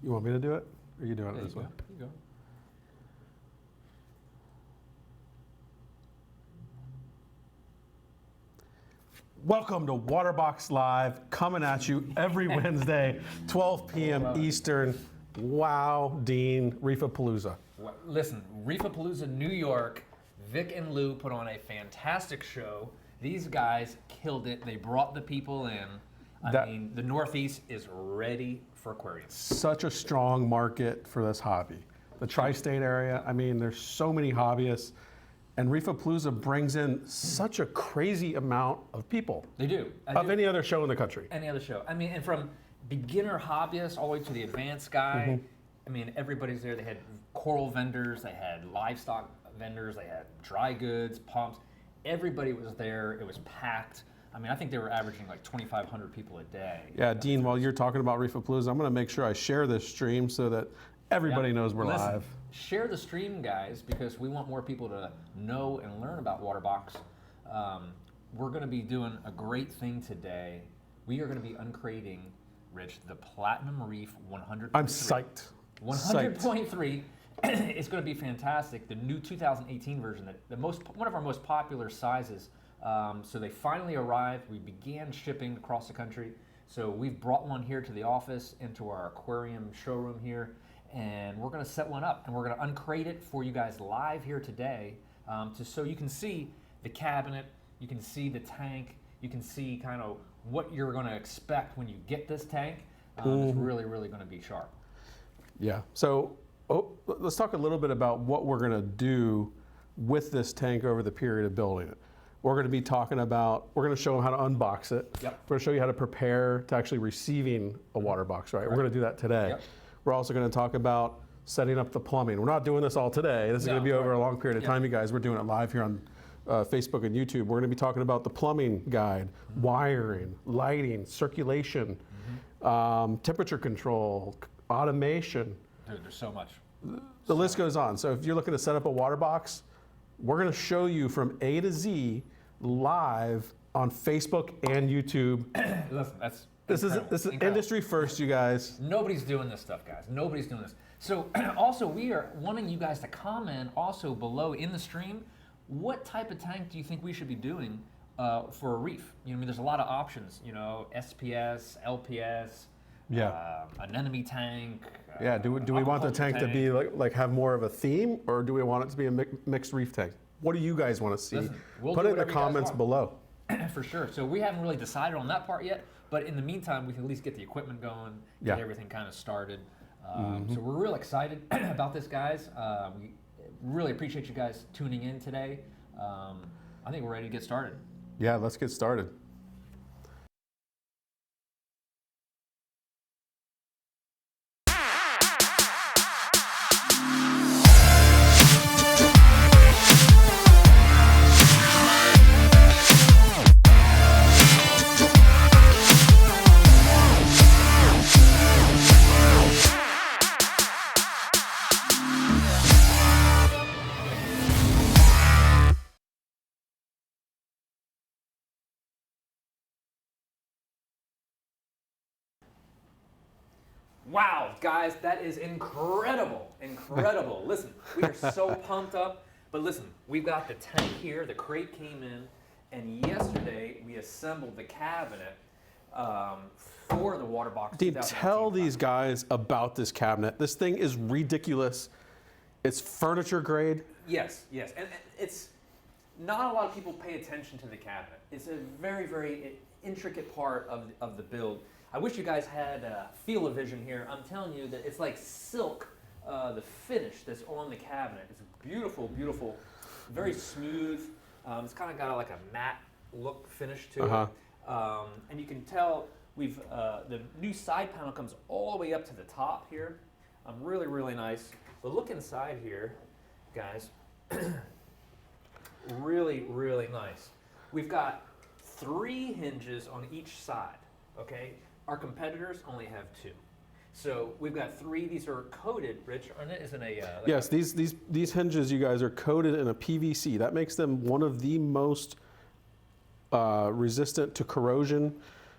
You want me to do it? Or are you doing it this way? You go. Welcome to Waterbox Live, coming at you every Wednesday, 12 p.m. Eastern. Wow, Dean, Reefapalooza. Listen, Reefapalooza, New York, Vic and Lou put on a fantastic show. These guys killed it. They brought the people in. I mean, the Northeast is ready for aquariums. Such a strong market for this hobby. The tri-state area, I mean, there's so many hobbyists. And Reefapalooza brings in such a crazy amount of people. They do. Any other show in the country. Any other show. I mean, and from beginner hobbyists all the way to the advanced guy, I mean, everybody's there. They had coral vendors, they had livestock vendors, they had dry goods, pumps. Everybody was there. It was packed. I mean, I think they were averaging like 2,500 people a day. Yeah, Dean, while you're talking about Reefapalooza, I'm going to make sure I share this stream so that everybody knows we're live. Share the stream, guys, because we want more people to know and learn about Waterbox. We're going to be doing a great thing today. We are going to be uncrating, Rich, the Platinum REEF 100.3. I'm psyched. 100.3. It's going to be fantastic. The new 2018 version, one of our most popular sizes. So they finally arrived. We began shipping across the country. So we've brought one here to the office, into our aquarium showroom here. And we're going to set one up, and we're going to uncrate it for you guys live here today, so you can see the cabinet, you can see the tank, you can see kind of what you're going to expect when you get this tank. It's really, really going to be sharp. Yeah. So let's talk a little bit about what we're going to do with this tank over the period of building it. We're going to be talking about, we're going to show them how to unbox it. Yep. We're going to show you how to prepare to actually receiving a water box, right? We're going to do that today. Yep. We're also going to talk about setting up the plumbing. We're not doing this all today. This is going to be over a long period of time, you guys. We're doing it live here on Facebook and YouTube. We're going to be talking about the plumbing guide, wiring, lighting, circulation, temperature control, automation. Dude, there's so much. The list goes on. So if you're looking to set up a water box, we're going to show you from A to Z live on Facebook and YouTube. Listen, This is industry first, you guys. Nobody's doing this stuff, guys. Nobody's doing this. So also, we are wanting you guys to comment also below in the stream, what type of tank do you think we should be doing for a reef? You know, I mean, there's a lot of options. You know, SPS, LPS, anemone tank. Yeah. Do we want the tank to be like have more of a theme, or do we want it to be a mixed reef tank? What do you guys want to see? Listen, we'll Put it in the comments below. For sure. So we haven't really decided on that part yet, but in the meantime, we can at least get the equipment going, get everything kind of started. So we're real excited about this, guys. We really appreciate you guys tuning in today. I think we're ready to get started. Yeah, let's get started. Wow, guys, that is incredible, incredible. Listen, we are so pumped up, but listen, we've got the tank here, the crate came in, and yesterday we assembled the cabinet for the Waterbox. Dean, tell these guys about this cabinet. This thing is ridiculous. It's furniture grade. Yes, and it's not a lot of people pay attention to the cabinet. It's a very, very intricate part of the build. I wish you guys had feel-o-vision here. I'm telling you that it's like silk, the finish that's on the cabinet. It's beautiful, beautiful, very smooth. It's kind of got like a matte look finish to it. And you can tell the new side panel comes all the way up to the top here. Really, really nice. But look inside here, guys. Really, really nice. We've got 3 hinges on each side, okay? Our competitors only have 2. So we've got 3. These are coated, Rich, aren't it? Isn't a yes, these hinges, you guys, are coated in a PVC. That makes them one of the most resistant to corrosion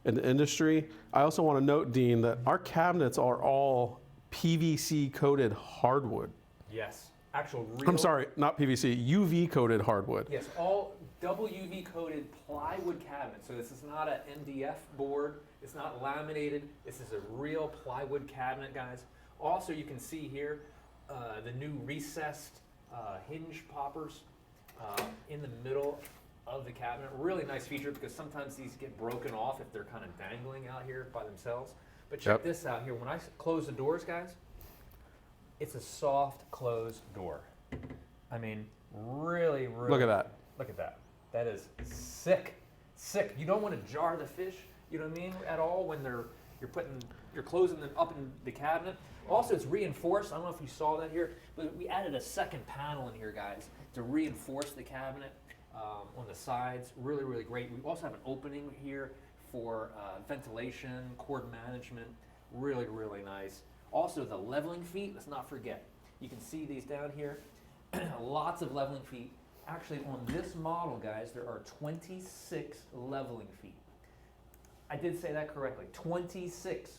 in the industry. I also want to note, Dean, that our cabinets are all PVC coated hardwood. Yes, actual real. I'm sorry, not PVC, UV coated hardwood. Yes, all double UV coated plywood cabinets. So this is not an MDF board. It's not laminated. This is a real plywood cabinet, guys. Also, you can see here the new recessed hinge poppers in the middle of the cabinet. Really nice feature because sometimes these get broken off if they're kind of dangling out here by themselves. But check this out here. When I close the doors, guys, it's a soft closed door. I mean, really, really. Look at that. Look at that. That is sick. Sick. You don't want to jar the fish, you know what I mean, at all when you're closing them up in the cabinet. Also, it's reinforced. I don't know if you saw that here, but we added a second panel in here, guys, to reinforce the cabinet on the sides. Really, really great. We also have an opening here for ventilation, cord management. Really, really nice. Also, the leveling feet, let's not forget. You can see these down here. Lots of leveling feet. Actually, on this model, guys, there are 26 leveling feet. I did say that correctly, 26.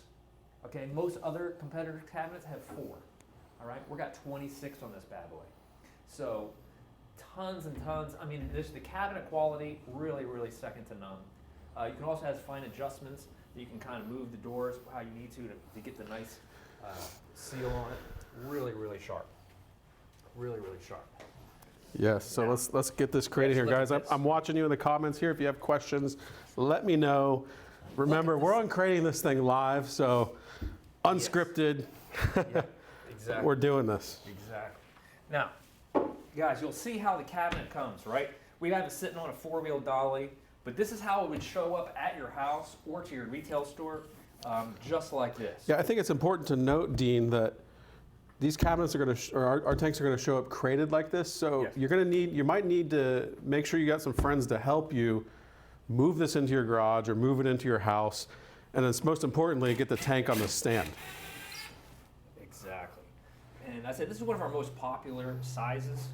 Okay, most other competitor cabinets have 4. All right, we got 26 on this bad boy. So, tons and tons. I mean, the cabinet quality, really, really second to none. You can also have fine adjustments. You can kind of move the doors how you need to get the nice seal on it. Really, really sharp. Really, really sharp. Yes, so let's get this created here, guys. I'm watching you in the comments here. If you have questions, let me know. Remember, we're uncrating this thing live, so unscripted. Yeah, exactly. We're doing this. Exactly. Now, guys, you'll see how the cabinet comes, right? We have it sitting on a 4-wheel dolly, but this is how it would show up at your house or to your retail store, just like this. Yeah, I think it's important to note, Dean, that these cabinets are going to, our tanks are going to show up crated like this. So you might need to make sure you got some friends to help you move this into your garage or move it into your house. And it's most importantly, get the tank on the stand. Exactly. And I said this is one of our most popular sizes.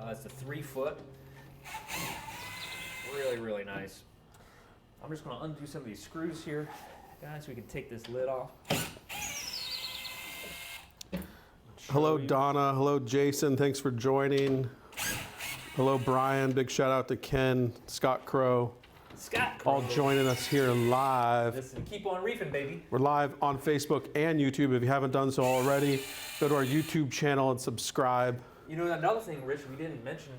It's a 3 foot. Really, really nice. I'm just going to undo some of these screws here, guys, so we can take this lid off. Hello, Donna. Hello, Jason. Thanks for joining. Hello, Brian. Big shout out to Ken, Scott Crow. Scott Crow. All joining us here live. Listen, keep on reefing, baby. We're live on Facebook and YouTube. If you haven't done so already, go to our YouTube channel and subscribe. You know, another thing, Rich, we didn't mention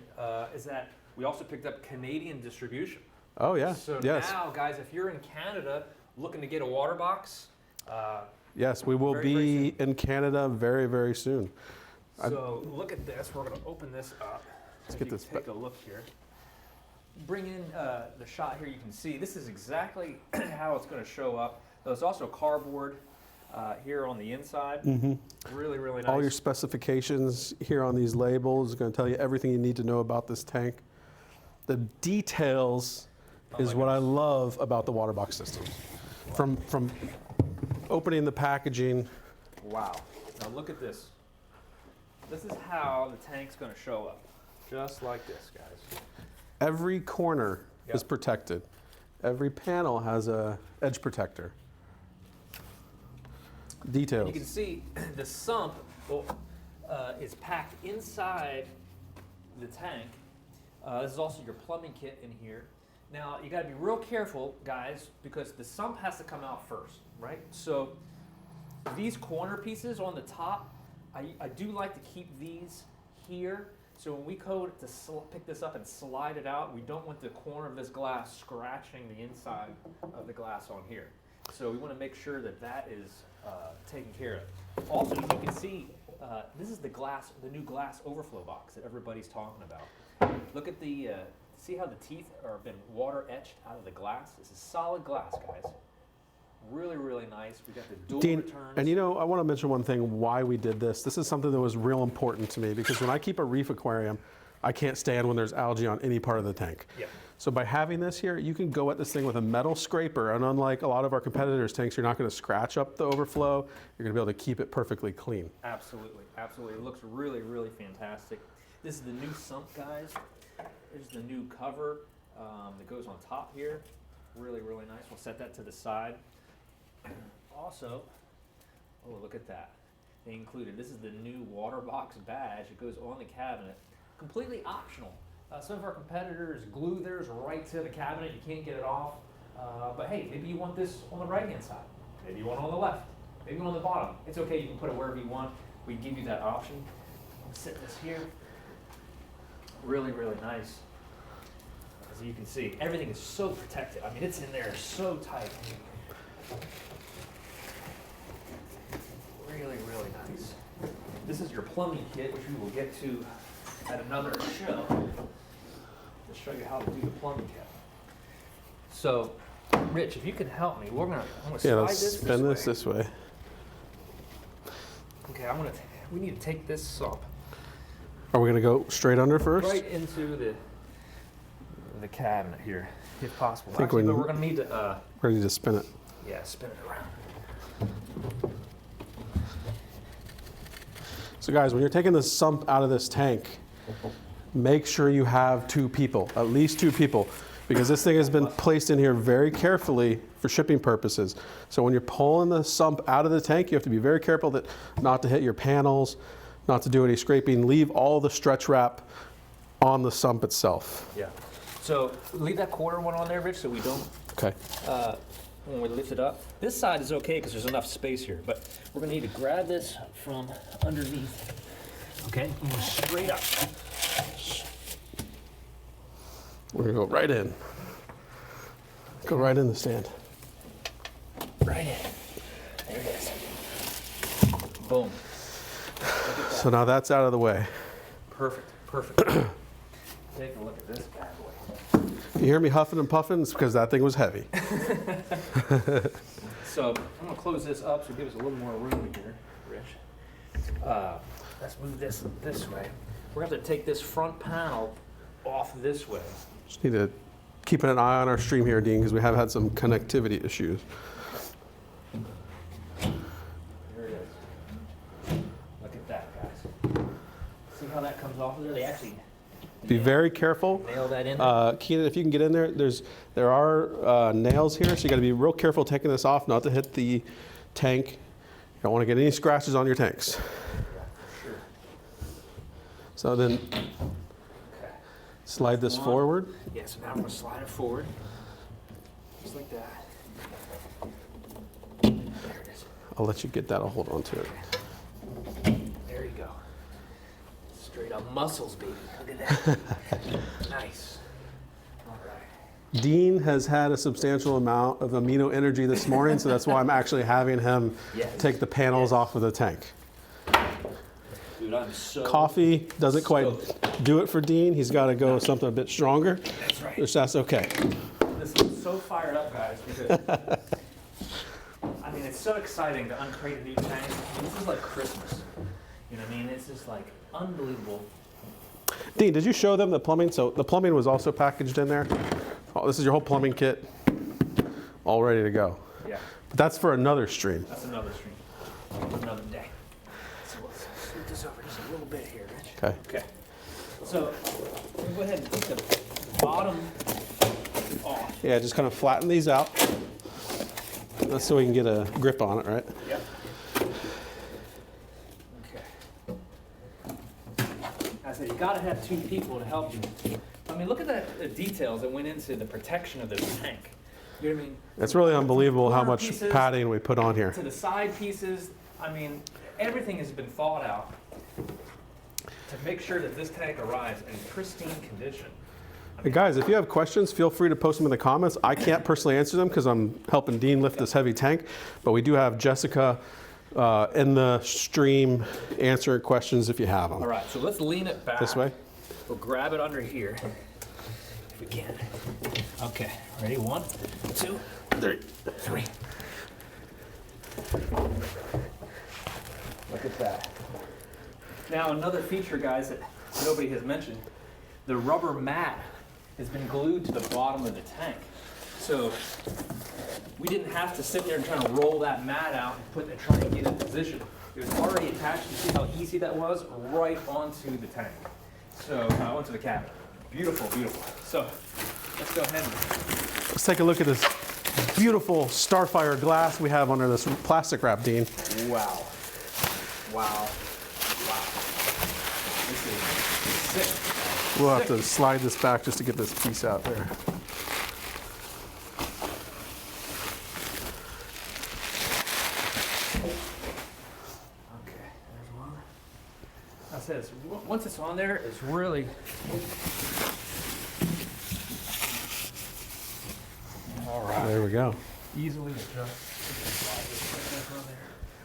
is that we also picked up Canadian distribution. Oh, yeah. So yes. now, guys, if you're in Canada looking to get a Waterbox, yes, we will be in Canada very, very soon. So look at this. We're going to open this up. Let's get this. Take a look here. Bring in the shot here. You can see this is exactly how it's going to show up. There's also cardboard here on the inside. Mm-hmm. Really, really nice. All your specifications here on these labels are going to tell you everything you need to know about this tank. The details is what I love about the Waterbox systems. From opening the packaging. Wow. Now look at this. This is how the tank's going to show up. Just like this, guys. Every corner is protected. Every panel has a edge protector. Details. And you can see the sump is packed inside the tank. This is also your plumbing kit in here. Now, you got to be real careful, guys, because the sump has to come out first, right? So these corner pieces on the top, I do like to keep these here. So when we code to pick this up and slide it out, we don't want the corner of this glass scratching the inside of the glass on here. So we want to make sure that that is taken care of. Also, as you can see, this is the new glass overflow box that everybody's talking about. Look at the, see how the teeth are been water etched out of the glass? This is solid glass, guys. Really, really nice. We got the dual returns. And you know, I want to mention one thing why we did this. This is something that was real important to me because when I keep a reef aquarium, I can't stand when there's algae on any part of the tank. Yeah. So by having this here, you can go at this thing with a metal scraper, and unlike a lot of our competitors' tanks, you're not going to scratch up the overflow. You're going to be able to keep it perfectly clean. Absolutely, absolutely. It looks really, really fantastic. This is the new sump, guys. There's the new cover that goes on top here. Really, really nice. We'll set that to the side. Also, oh, look at that. they included. This is the new Waterbox badge. It goes on the cabinet, completely optional. Some of our competitors glue theirs right to the cabinet. You can't get it off. But hey, maybe you want this on the right-hand side. Maybe you want it on the left. Maybe on the bottom. It's okay. You can put it wherever you want. We give you that option. I'll sit this here. Really, really nice. As you can see, everything is so protected. I mean, it's in there so tight. Really, really nice. This is your plumbing kit, which we will get to at another show to show you how to do the plumbing kit. So, Rich, if you can help me, I'm gonna slide let's this spin this way. Okay, we need to take this up Are we gonna go straight under first? right into the cabinet here, if possible. I think Actually, but we're gonna need to we're gonna need to spin it. yeah, spin it around. So guys, when you're taking the sump out of this tank, make sure you have 2 people, at least 2 people, because this thing has been placed in here very carefully for shipping purposes. So when you're pulling the sump out of the tank, you have to be very careful that not to hit your panels, not to do any scraping. Leave all the stretch wrap on the sump itself. Yeah. So leave that quarter one on there, Rich, so we don't, Okay. when we lift it up. This side is okay because there's enough space here, but we're gonna need to grab this from underneath. Okay, and we're straight up. We're gonna go right in. Go right in the stand. Right in. There it is. Boom. So now that's out of the way. Perfect, perfect. Take a look at this bad boy. You hear me huffing and puffing? It's because that thing was heavy. So I'm gonna close this up so give us a little more room here, Rich. Let's move this way. We're gonna have to take this front panel off this way. Just need to keep an eye on our stream here, Dean, because we have had some connectivity issues. There it is. Look at that, guys. See how that comes off of there? They actually Be very careful. nail that in there. Keenan, if you can get in there, there are nails here, so you got to be real careful taking this off, not to hit the tank. You don't want to get any scratches on your tanks. Yeah, for sure. So then Okay. slide this One. forward. Yeah, so now I'm gonna slide it forward. Just like that. There it is. I'll let you get that. I'll hold on to it. There you go. Straight up muscles, baby. Look at that. Nice. All right. Dean has had a substantial amount of amino energy this morning, so that's why I'm actually having him Yes. take the panels off of the tank. Dude, I'm so Coffee doesn't quite stoked. do it for Dean. He's got to go with something a bit stronger, That's right. which that's okay. This is so fired up, guys, because I mean, it's so exciting to uncrate a new tank. I mean, this is like Christmas. You know what I mean? It's just like unbelievable. Dean, did you show them the plumbing? So the plumbing was also packaged in there. Oh, this is your whole plumbing kit, all ready to go. Yeah, But that's for another stream. that's another stream, another day. So let's scoot this over just a little bit here, Rich. Okay. Okay. So we'll go ahead and take the bottom off. Yeah, just kind of flatten these out. That's so we can get a grip on it, right? Yep. Okay. I said you got to have 2 people to help you. I mean, look at the details that went into the protection of this tank. You know what I mean? It's really unbelievable how Corner much pieces padding we put on here. To the side pieces. I mean, everything has been thought out to make sure that this tank arrives in pristine condition. Hey guys, if you have questions, feel free to post them in the comments. I can't personally answer them because I'm helping Dean lift this heavy tank, but we do have Jessica in the stream answering questions if you have them. All right, so let's lean it back. This way? We'll grab it under here if we can. Okay, ready? 1, 2, 3. Look at that. Now another feature, guys, that nobody has mentioned, the rubber mat has been glued to the bottom of the tank. So we didn't have to sit there and try to roll that mat out and try and get it in position. It was already attached. You see how easy that was? Right onto the tank. So onto the cabinet. Beautiful, beautiful. So let's go ahead and Let's take a look at this beautiful Starfire glass we have under this plastic wrap, Dean. wow. Wow. Wow. This is sick. We'll have to slide this back just to get this piece out there. Okay, there's one. I said, once it's on there, it's really. All right. There we go. Easily adjust.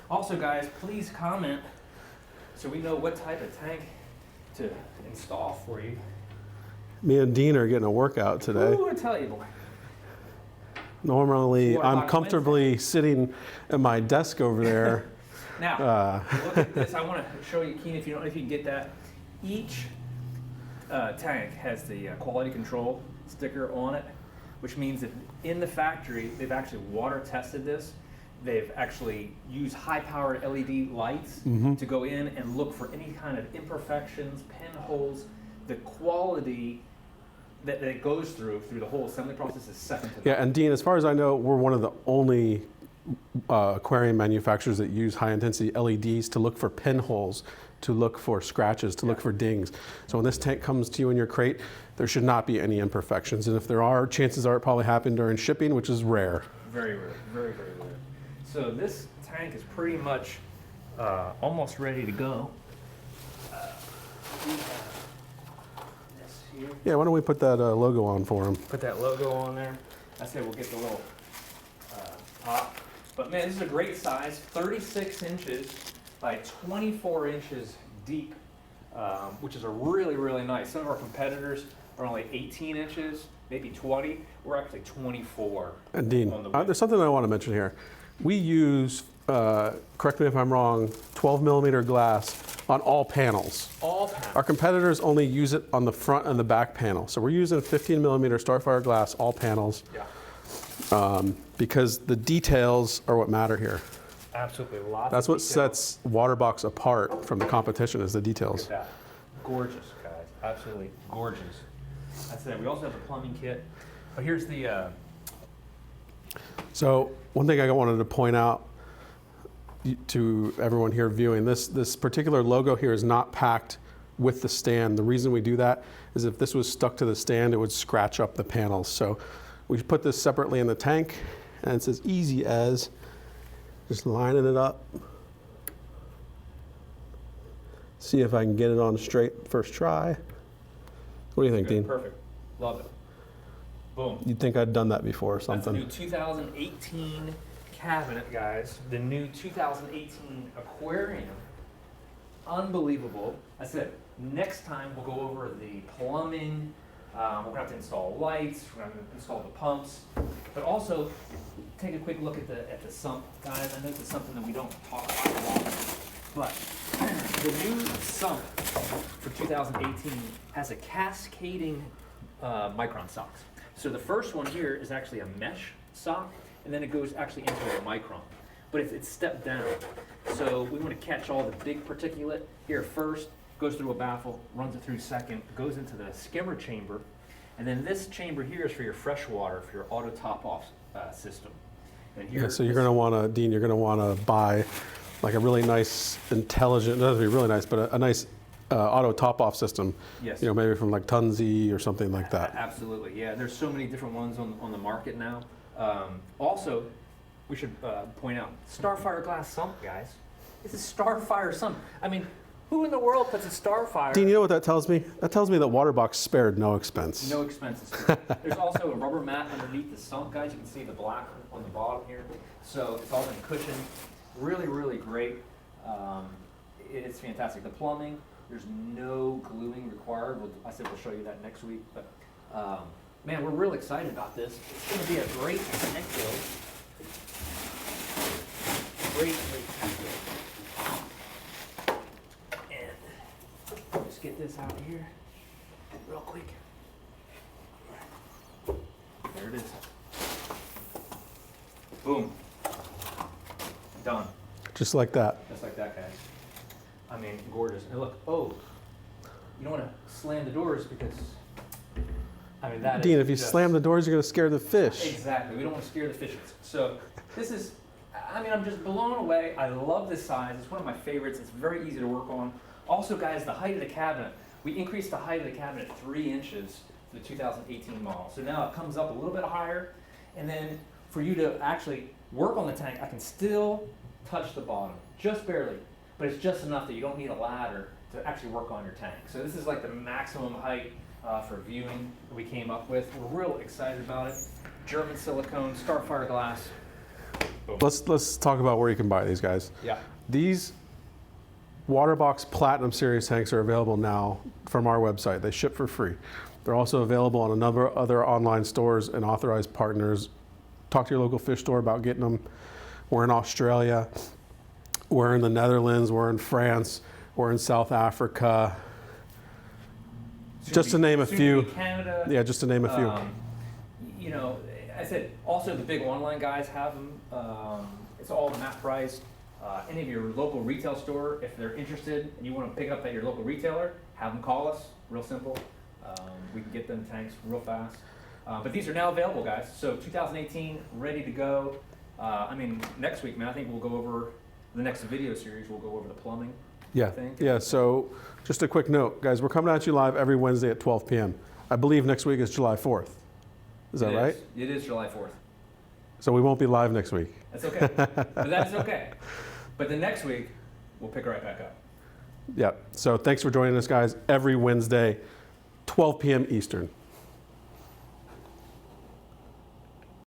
Also, guys, please comment so we know what type of tank to install for you. Me and Dean are getting a workout today. Ooh, I tell you, boy. Normally, I'm Waterbox comfortably sitting at my desk over there. Now, look at this. I want to show you, Keen, if you can get that. Each tank has the quality control sticker on it, which means that in the factory, they've actually water tested this. They've actually used high-powered LED lights to go in and look for any kind of imperfections, pinholes. The quality that it goes through the whole assembly process is second to none. Yeah, and Dean, as far as I know, we're one of the only aquarium manufacturers that use high-intensity LEDs to look for pinholes, to look for scratches, to look for dings. So when this tank comes to you in your crate, there should not be any imperfections. And if there are, chances are it probably happened during shipping, which is rare. Very rare, very, very rare. So this tank is pretty much almost ready to go. We have this here. Yeah, why don't we put that logo on for him? Put that logo on there. I said we'll get the little top. But man, this is a great size, 36 inches by 24 inches deep, which is a really, really nice. Some of our competitors are only 18 inches, maybe 20. We're actually 24. And Dean, on the there's something I want to mention here. We use, correct me if I'm wrong, 12 millimeter glass on all panels. All panels. Our competitors only use it on the front and the back panel. So we're using 15 millimeter Starfire glass, all panels, because the details are what matter here. Absolutely, lots That's of what details. sets Waterbox apart from the competition, is the details. Look at that. Gorgeous, guys. Absolutely gorgeous. That's it. We also have a plumbing kit. But here's the... So one thing I wanted to point out to everyone here viewing, this particular logo here is not packed with the stand. The reason we do that is if this was stuck to the stand, it would scratch up the panels. So we put this separately in the tank, and it's as easy as just lining it up. See if I can get it on straight first try. What do you think, Dean? Perfect. Love it. Boom. You'd think I'd done that before or That's the something. new 2018 cabinet, guys. The new 2018 aquarium. Unbelievable. I said, next time we'll go over the plumbing. We're going to have to install lights. We're going to install the pumps. But also, take a quick look at the sump, guys. I know this is something that we don't talk about a lot. But the new sump for 2018 has a cascading micron socks. So the first one here is actually a mesh sock, and then it goes actually into a micron. But it's stepped down. So we want to catch all the big particulate here first, goes through a baffle, runs it through second, goes into the skimmer chamber, and then this chamber here is for your fresh water, for your auto top-off system. And here, Yeah, so you're going to want to, Dean, you're going to want to buy like a really nice, intelligent, it doesn't have to be really nice, but a nice auto top-off system. Yes. You know, maybe from like Tunzi or something like that. Absolutely, yeah. There's so many different ones on the market now. Also, we should point out, Starfire glass sump, guys. This is Starfire sump. I mean, who in the world puts a Starfire? Dean, you know what that tells me? That tells me that Waterbox spared no expense. No expenses. There's also a rubber mat underneath the sump, guys. You can see the black on the bottom here. So it's all been cushioned. Really, really great. It's fantastic. The plumbing, there's no gluing required. I said we'll show you that next week. But man, we're real excited about this. It's going to be a great tank build. Great tank build. And let's get this out of here real quick. There it is. Boom. Done. Just like that. Just like that, guys. I mean, gorgeous. And look, oh, you don't want to slam the doors because, I mean, that Dean, is if you just- slam the doors, you're going to scare the fish. Exactly. We don't want to scare the fishes. So this is I mean, I'm just blown away. I love this size. It's one of my favorites. It's very easy to work on. Also, guys, the height of the cabinet. We increased the height of the cabinet 3 inches for the 2018 model. So now it comes up a little bit higher. And then for you to actually work on the tank, I can still touch the bottom, just barely. But it's just enough that you don't need a ladder to actually work on your tank. So this is like the maximum height for viewing that we came up with. We're real excited about it. German silicone, Starfire glass. Boom. Let's talk about where you can buy these, guys. Yeah. These Waterbox Platinum Series tanks are available now from our website. They ship for free. They're also available on a number of other online stores and authorized partners. Talk to your local fish store about getting them. We're in Australia. We're in the Netherlands. We're in France. We're in South Africa. Just to name a few. Canada. Yeah, just to name a few. You know, I said also the big online guys have them. It's all MAP priced. Any of your local retail store, if they're interested and you want to pick up at your local retailer, have them call us. Real simple. We can get them tanks real fast. But these are now available, guys. So 2018, ready to go. I mean, next week, man, I think we'll go over the next video series. We'll go over the plumbing. Yeah. Yeah. So just a quick note, guys. We're coming at you live every Wednesday at 12 p.m. I believe next week is July 4th. Is that right? It is July 4th. So we won't be live next week. That's okay. But that's okay. But the next week, we'll pick right back up. Yeah. So thanks for joining us, guys. Every Wednesday, 12 p.m. Eastern.